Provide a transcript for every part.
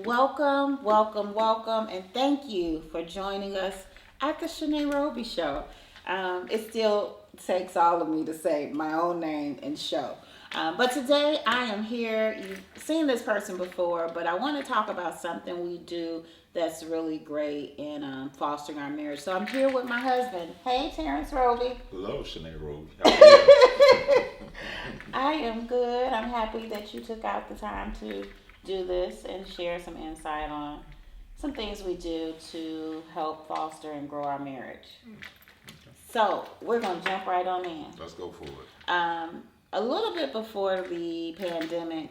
Welcome, welcome, welcome, and thank you for joining us at the Chanee Roby Show. It still takes all of me to say my own name and show. But today I am here. You've seen this person before, but I want to talk about something we do that's really great in fostering our marriage. So I'm here with my husband. Hey, Terrence Roby. Hello, Chanee Roby. How are you? I am good. I'm happy that you took out the time to do this and share some insight on some things we do to help foster and grow our marriage. So we're gonna jump right on in. Let's go for it. A little bit before the pandemic,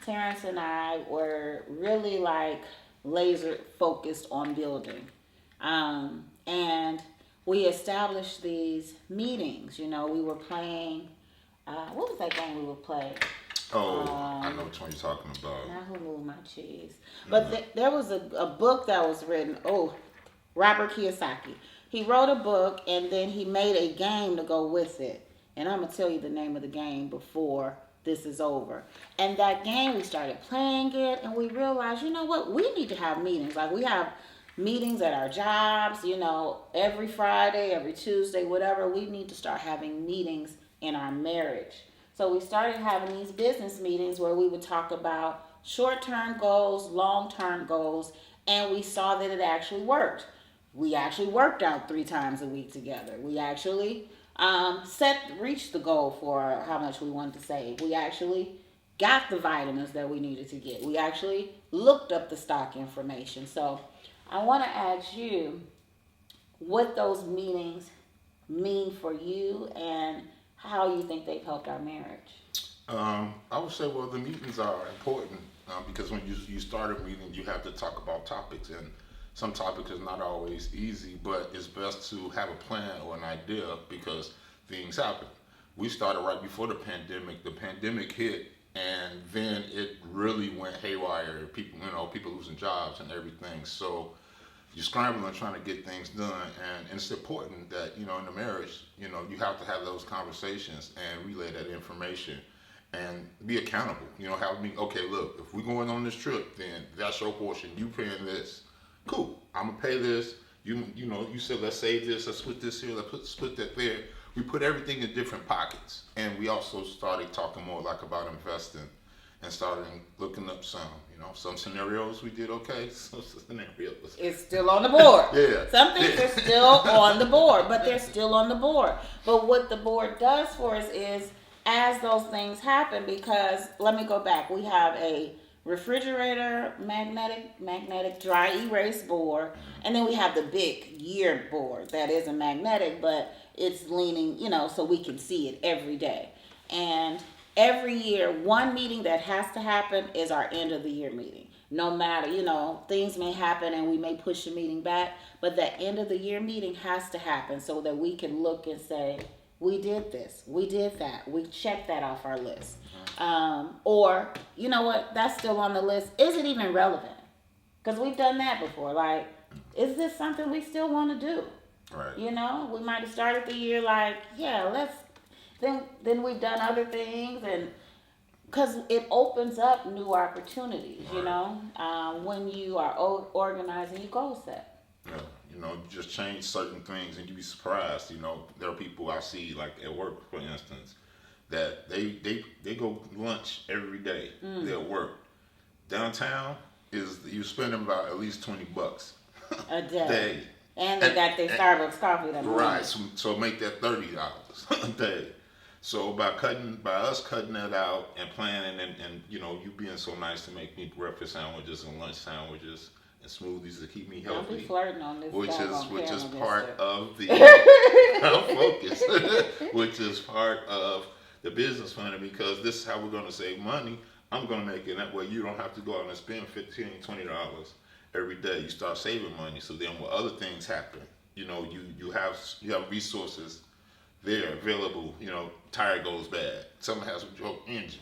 Terrence and I were really like laser focused on building, and we established these meetings. You know, we were playing. What was that game we would play? Oh, I know which one you're talking about. Not Who Moved My Cheese. But there was a book that was written. Oh, Robert Kiyosaki. He wrote a book and then he made a game to go with it. And I'm going to tell you the name of the game before this is over. And that game, we started playing it and we realized, you know what? We need to have meetings. Like we have meetings at our jobs, you know, every Friday, every Tuesday, whatever. We need to start having meetings in our marriage. So we started having these business meetings where we would talk about short-term goals, long-term goals, and we saw that it actually worked. We actually worked out 3 times a week together. We actually reached the goal for how much we wanted to save. We actually got the vitamins that we needed to get. We actually looked up the stock information. So I want to ask you what those meetings mean for you and how you think they've helped our marriage. I would say, well, the meetings are important because when you start a meeting, you have to talk about topics, and some topics is not always easy, but it's best to have a plan or an idea because things happen. We started right before the pandemic. The pandemic hit, and then it really went haywire. People losing jobs and everything. So you're scrambling trying to get things done, and it's important that in the marriage you have to have those conversations and relay that information and be accountable. Have me, okay, look, if we're going on this trip, then that's your portion. You paying this, cool, I'm gonna pay this. You said let's save this, let's split this here, split that there. We put everything in different pockets, and we also started talking more like about investing and started looking up some scenarios we did okay, some scenarios. It's still on the board. Yeah. Some things are still on the board, but they're still on the board. But what the board does for us is, as those things happen, because let me go back. We have a refrigerator, magnetic dry erase board, and then we have the big year board that isn't magnetic, but it's leaning, so we can see it every day. And every year, one meeting that has to happen is our end of the year meeting. No matter, things may happen and we may push the meeting back, but that end of the year meeting has to happen so that we can look and say, we did this, we did that, we checked that off our list. Or, you know what, that's still on the list. Is it even relevant? Because we've done that before. Like, is this something we still want to do? Right. We might have started the year like, yeah, let's. Then we've done other things, and because it opens up new opportunities. Right. When you are organizing your goal set. Yeah. You just change certain things, and you'd be surprised. There are people I see, like at work, for instance, that they go lunch every day. They'll work downtown. You spending about at least $20 a day. Day. And they got their Starbucks coffee that morning. Right. So make that $30 a day. So by us cutting that out and planning and you being so nice to make me breakfast sandwiches and lunch sandwiches and smoothies to keep me healthy. Don't be flirting on this. Which is part of the focus. Which is part of the business planning, because this is how we're going to save money. I'm going to make it that way. You don't have to go out and spend $15-$20 every day. You start saving money. So then when other things happen, you have resources there available. Tire goes bad. Something has a broke engine.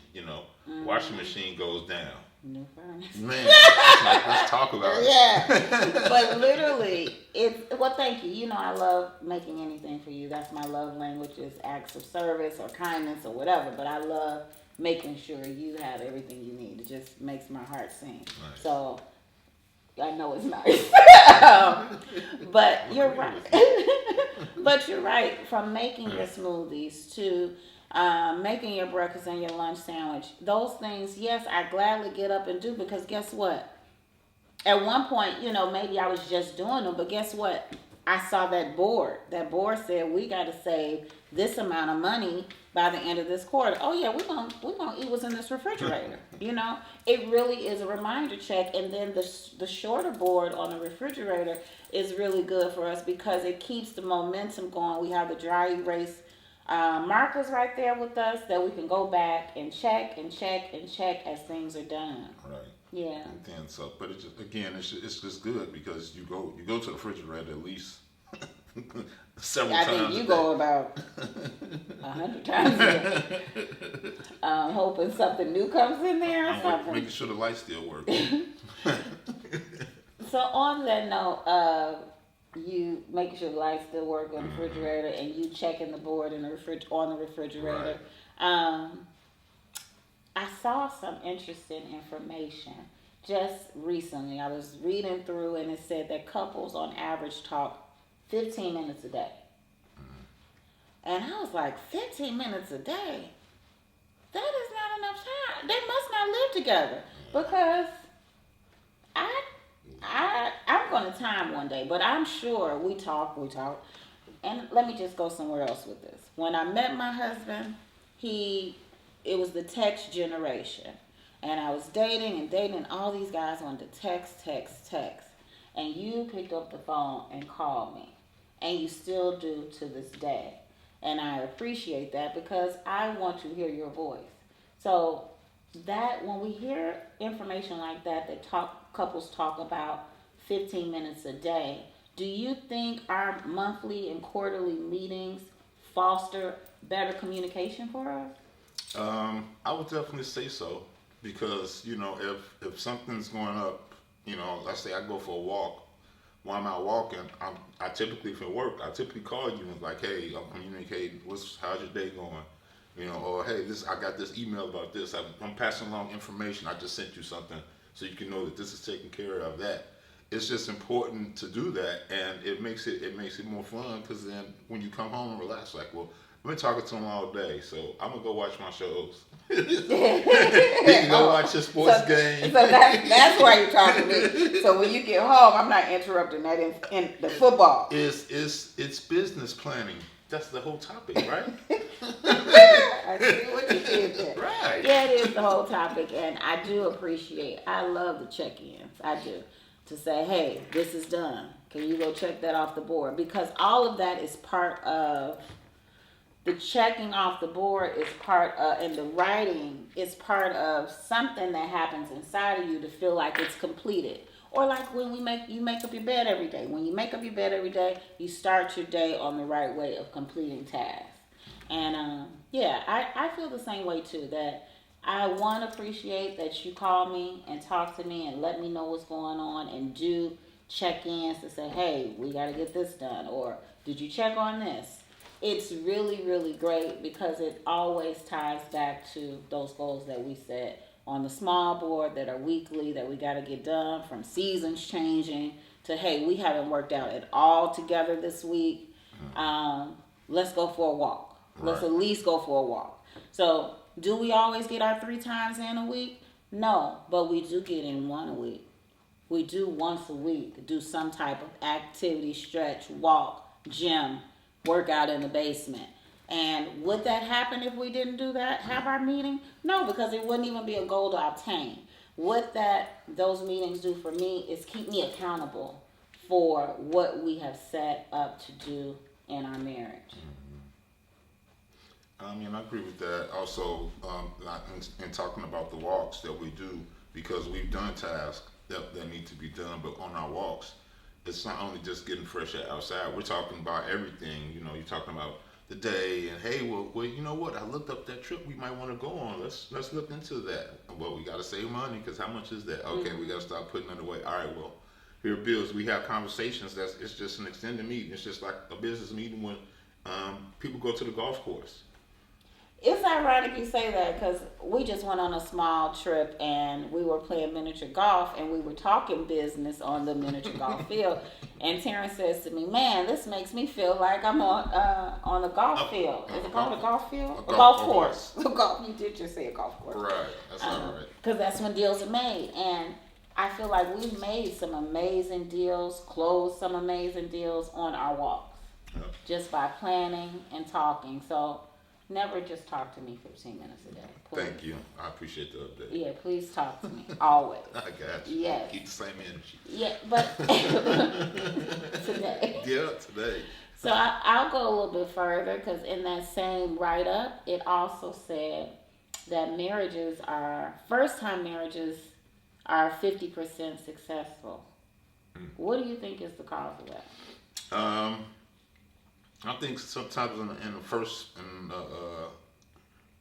Washing machine goes down. New furnace. Man, let's talk about it. Yeah, but literally, thank you. I love making anything for you. That's my love language, is acts of service or kindness or whatever. But I love making sure you have everything you need. It just makes my heart sing. Nice. So I know it's nice. Um, but I'm you're agreeing right. with you. But you're right. From making your smoothies to making your breakfast and your lunch sandwich, those things, yes, I gladly get up and do because guess what? At one point, maybe I was just doing them, but guess what? I saw that board. That board said we got to save this amount of money by the end of this quarter. Oh yeah, we're gonna eat what's in this refrigerator. It really is a reminder check. And then the shorter board on the refrigerator is really good for us because it keeps the momentum going. We have the dry erase markers right there with us that we can go back and check and check and check as things are done. Right. Yeah. And then so, but it's just, again, it's just good because you go to the refrigerator at least several I think times a you day. go about 100 times a day, hoping something new comes in there or Making something. sure the lights still work. So on that note of you making sure the lights still work on the Hmm. refrigerator and you checking the board in the on the refrigerator, Right. um, I saw some interesting information just recently. I was reading through and it said that couples on average talk 15 minutes a day. And I was like, 15 minutes a day? That is not enough time. They must not live together because I I'm gonna time one day, but I'm sure we talk. And let me just go somewhere else with this. When I met my husband, he it was the text generation. And I was dating and dating and all these guys wanted to text, text, text. And you picked up the phone and called me. And you still do to this day. And I appreciate that because I want to hear your voice. So that when we hear information like that couples talk about 15 minutes a day, do you think our monthly and quarterly meetings foster better communication for us? I would definitely say so because if something's going up, let's say I go for a walk. While I'm out walking, I typically for work, I typically call you and like, hey, I'm communicating. How's your day going? Or hey, I got this email about this. I'm passing along information. I just sent you something so you can know that this is taken care of. That it's just important to do that, and it makes it more fun because then when you come home and relax, like, well, I've been talking to him all day, so I'm gonna go watch my shows. He can go Oh, watch his sports so game. that's why you're talking to me. So when you get home, I'm not interrupting that in the football. It's business planning. That's the whole topic, right? I see what you did there. Right. Yeah, it is the whole topic, and I do appreciate. I love the check-ins. I do to say, hey, this is done. Can you go check that off the board? Because all of that is part of the checking off the board is part of, and the writing is part of something that happens inside of you to feel like it's completed. Or like when you make up your bed every day. When you make up your bed every day, you start your day on the right way of completing tasks. And yeah, I feel the same way too. That I one appreciate that you call me and talk to me and let me know what's going on and do check-ins to say, hey, we got to get this done, or did you check on this? It's really, really great because it always ties back to those goals that we set on the small board that are weekly that we got to get done, from seasons changing to, hey, we haven't worked out at all together this week. Um, let's go for a walk. Let's Right. at least go for a walk. So, do we always get our 3 times in a week? No, but we do get in one a week. We do once a week do some type of activity, stretch, walk, gym, workout in the basement. And would that happen if we didn't do that? Have our meeting? No, because it wouldn't even be a goal to obtain. What that those meetings do for me is keep me accountable for what we have set up to do in our marriage. I mean, I agree with that. Also, in talking about the walks that we do, because we've done tasks that need to be done, but on our walks, it's not only just getting fresh air outside. We're talking about everything. You're talking about the day, and hey, well, you know what? I looked up that trip we might want to go on. Let's look into that. Well, we got to save money because how much is that? Okay, we got to start putting it away. All right, well, here are bills. We have conversations. It's just an extended meeting. It's just like a business meeting when people go to the golf course. It's ironic you say that because we just went on a small trip and we were playing miniature golf and we were talking business on the miniature golf field. And Terrence says to me, "Man, this makes me feel like I'm on a golf field. Is it called a golf field? A golf course? A golf. You did just say a golf course, Right. That's all right. because that's when deals are made. And I feel like we made some amazing deals, closed some amazing deals on our walks, Yep. just by planning and talking. So never just talk to me 15 minutes a day. Please. Thank you. I appreciate the update. Yeah, please talk to me always. I got you. Yes. Keep the same energy. Yeah, but today. Yeah, today. So I'll go a little bit further because in that same write up, it also said that first time marriages are 50% successful. What do you think is the cause of that? I think sometimes in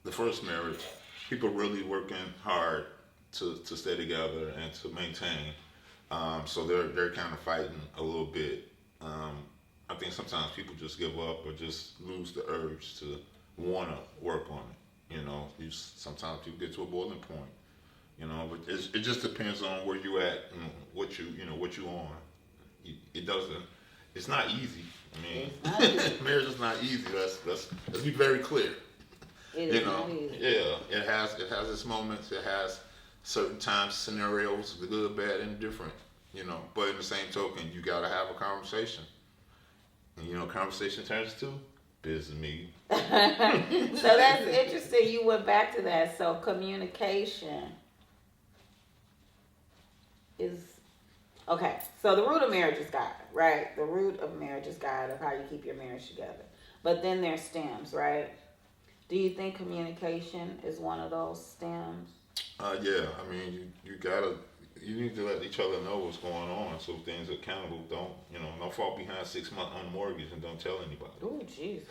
the first marriage, people really working hard to stay together and to maintain. So they're kind of fighting a little bit. I think sometimes people just give up or just lose the urge to want to work on it. Sometimes people get to a boiling point. But it just depends on where you at and what you on. It doesn't. It's not easy. I mean, It's not easy. marriage is not easy. Let's be very clear. It is not easy. Yeah, it has its moments. It has certain times, scenarios, the good, bad, and different. But in the same token, you gotta have a conversation. And conversation turns to business meeting. So that's interesting. You went back to that. So communication is okay. So the root of marriage is God, right? The root of marriage is God, of how you keep your marriage together. But then there's stems, right? Do you think communication is one of those stems? Yeah. I mean, you need to let each other know what's going on, so things are accountable. Don't fall behind 6 months on the mortgage and don't tell anybody. Oh, jeez.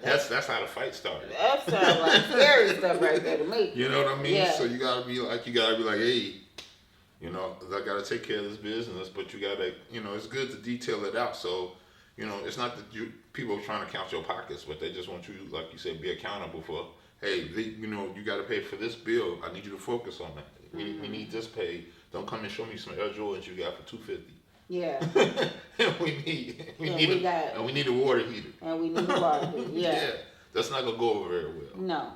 That's how the fight started. That sounds like scary stuff right there to me. You know what I mean? Yeah. So you gotta be like, hey, I gotta take care of this business, but you gotta, it's good to detail it out. So, it's not that people are trying to count your pockets, but they just want you, like you said, be accountable for. Hey, you gotta pay for this bill. I need you to focus on that. We need this paid. Don't come and show me some Air Jordans you got for $250. Yeah. we need a water heater. And we need a water heater. Yeah. That's not gonna go over very well. No.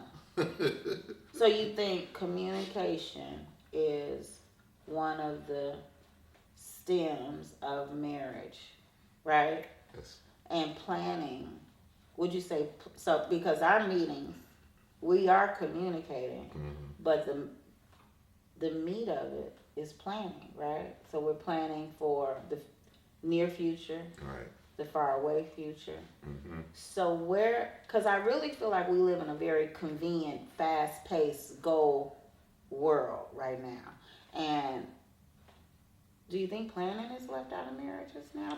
So you think communication is one of the stems of marriage, right? Yes. And planning. Would you say so? Because our meetings, we are communicating, but the meat of it is planning, right? So we're planning for the near future, Right. the far away future. Mm-hmm. So because I really feel like we live in a very convenient, fast-paced goal world right now. And do you think planning is left out of marriages now?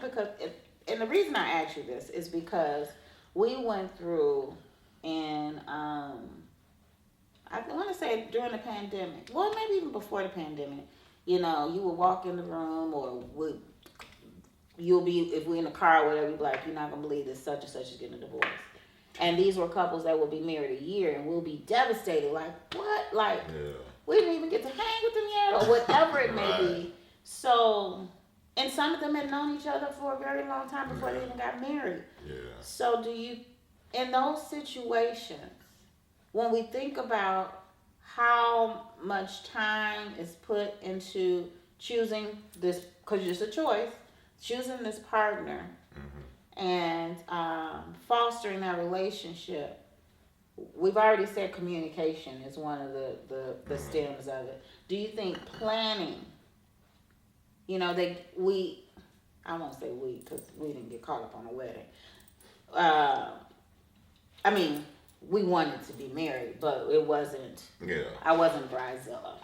And the reason I ask you this is because we went through I want to say during the pandemic, well, maybe even before the pandemic, you would walk in the room or if we're in the car or whatever, you'd be like, you're not going to believe this such and such is getting a divorce. And these were couples that would be married a year and we'll be devastated. Like, what? Like, we didn't even get to hang with them yet or whatever it may be. So, and some of them had known each other for a very long time before they even got married. Yeah. So in those situations, when we think about how much time is put into choosing this, because it's a choice, choosing this partner and fostering that relationship, we've already said communication is one of the stems of it. Do you think planning, I won't say we because we didn't get caught up on a wedding. We wanted to be married, but it wasn't. Yeah. I wasn't bridezilla.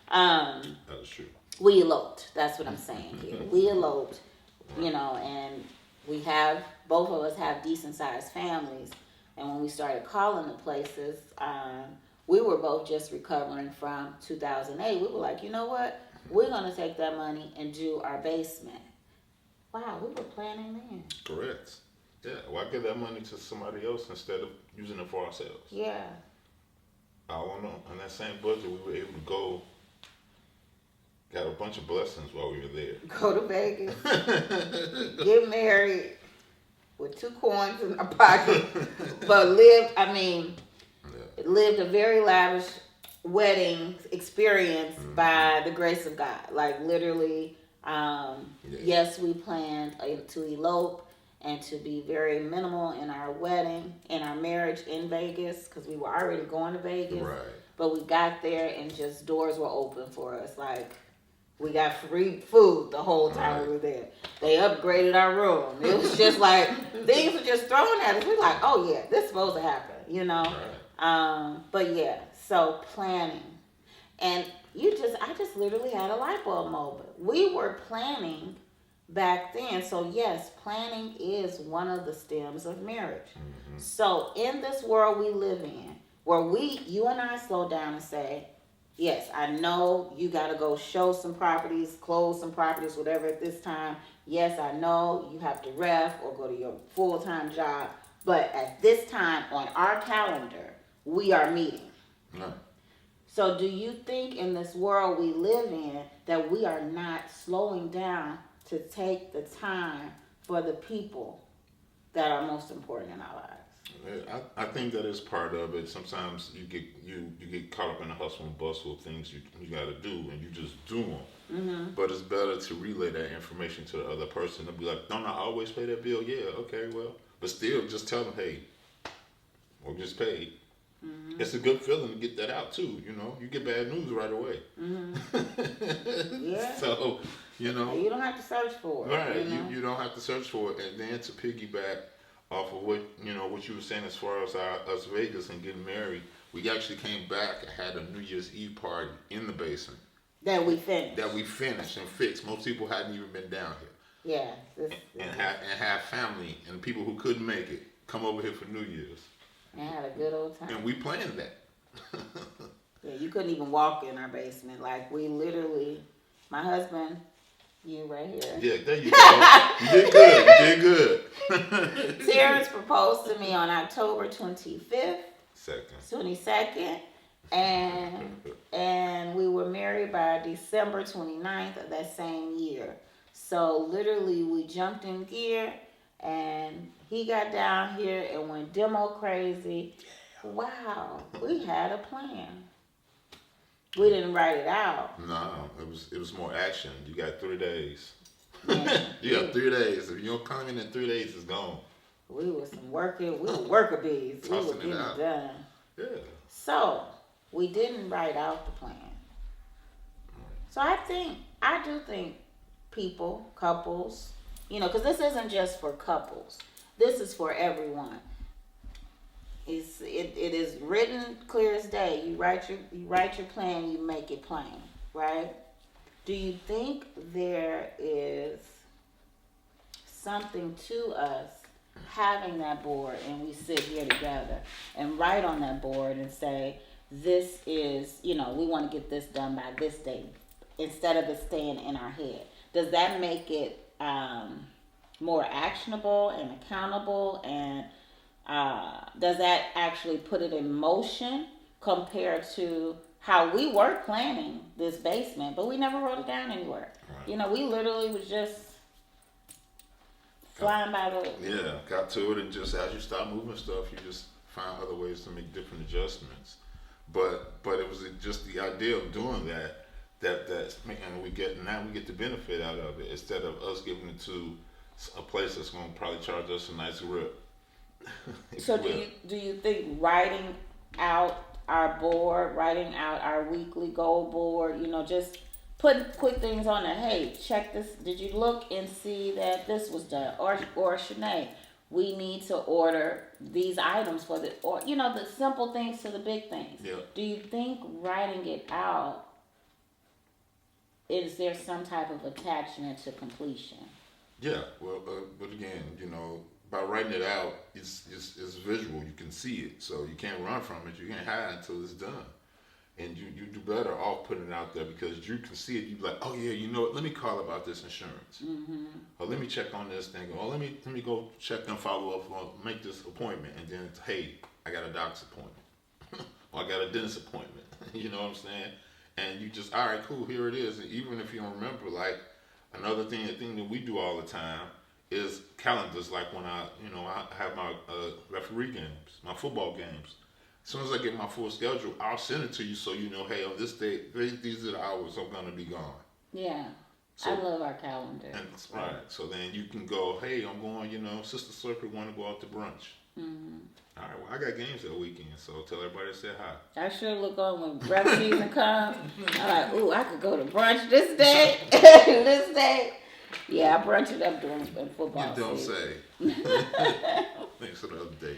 That's true. We eloped. That's what I'm saying here. We eloped, and both of us have decent sized families. And when we started calling the places, we were both just recovering from 2008. We were like, you know what? We're going to take that money and do our basement. Wow, we were planning then. Correct. Yeah, why give that money to somebody else instead of using it for ourselves. Yeah. On that same budget, we were able to go, got a bunch of blessings while we were there. Go to Vegas, get married with 2 coins in our pocket, but lived a very lavish wedding experience by the grace of God. Like literally, yes, we planned to elope and to be very minimal in our wedding, in our marriage in Vegas, because we were already going to Vegas. Right. But we got there and just doors were open for us. Like, we got free food the whole time we were there. They upgraded our room. It was just like, things were just thrown at us. We're like, oh yeah, this is supposed to happen, you know? Right. But yeah, so planning. And I just literally had a light bulb moment. We were planning back then. So yes, planning is one of the stems of marriage. Mm-hmm. So in this world we live in, where you and I slow down and say, yes, I know you got to go show some properties, close some properties, whatever at this time. Yes, I know you have to ref or go to your full-time job. But at this time on our calendar, we are meeting. No. So do you think in this world we live in that we are not slowing down to take the time for the people that are most important in our lives? I think that is part of it. Sometimes you get caught up in the hustle and bustle of things you got to do, and you just do them. Mm-hmm. But it's better to relay that information to the other person and be like, "Don't I always pay that bill?" Yeah, okay, well, but still, just tell them, "Hey, we just paid." Mm-hmm. It's a good feeling to get that out too. You know, you get bad news right away. Mm-hmm. Yeah. So you don't have to search for it. Right. You don't have to search for it, and then to piggyback off of what you were saying as far as us Vegas and getting married, we actually came back and had a New Year's Eve party in the basement. That we finished And fixed. Most people hadn't even been down here. Yeah. And have family and people who couldn't make it come over here for New Year's. And had a good old time. And we planned that. Yeah, you couldn't even walk in our basement. Like we literally, my husband. You right here. Yeah, there you go. You did good. Terrence proposed to me on October 25th. 22nd. And we were married by December 29th of that same year. So literally we jumped in gear and he got down here and went demo crazy. Wow, we had a plan. We didn't write it out. No, it was more action. You got 3 days. Yeah. You got 3 days. If you don't come in 3 days, it's gone. We were worker bees. We were getting it done. Yeah. So we didn't write out the plan. So I do think people, couples, because this isn't just for couples. This is for everyone. It is written clear as day. You write your plan, you make it plain, right? Do you think there is something to us having that board and we sit here together and write on that board and say, this is, we want to get this done by this date instead of it staying in our head? Does that make it more actionable and accountable, and does that actually put it in motion compared to how we were planning this basement, but we never wrote it down anywhere? Right. We literally was just flying by the... Yeah, got to it, and just as you start moving stuff, you just find other ways to make different adjustments. But it was just the idea of doing that and we get the benefit out of it instead of us giving it to a place that's going to probably charge us a nice rip. So do you think writing out our board, writing out our weekly goal board, just putting quick things on there? Hey, check this. Did you look and see that this was done? Or Chanee, we need to order these items for the simple things to the big things. Yeah. Do you think writing it out, is there some type of attachment to completion? Yeah. Well, but again, by writing it out, it's visual. You can see it, so you can't run from it. You can't hide until it's done. And you do better off putting it out there because you can see it. You be like, oh yeah, you know what? Let me call about this insurance, or let me check on this thing, or let me go check and follow up or make this appointment, and then hey, I got a doctor's appointment, or I got a dentist appointment. You know what I'm saying? And you just all right, cool, here it is. And even if you don't remember, like another thing, the thing that we do all the time is calendars. Like when I have my referee games, my football games. As soon as I get my full schedule, I'll send it to you so you know, hey, on this day, these are the hours I'm gonna be gone. Yeah. So, I love our calendar. and right. So then you can go, hey, I'm going. Sister Circuit want to go out to brunch. All right. Well, I got games that weekend, so tell everybody to say hi. I sure look on when rep season comes. I'm like, ooh, I could go to brunch this day, this day. Yeah, I brunch it up during football You don't season. say. Thanks for the update.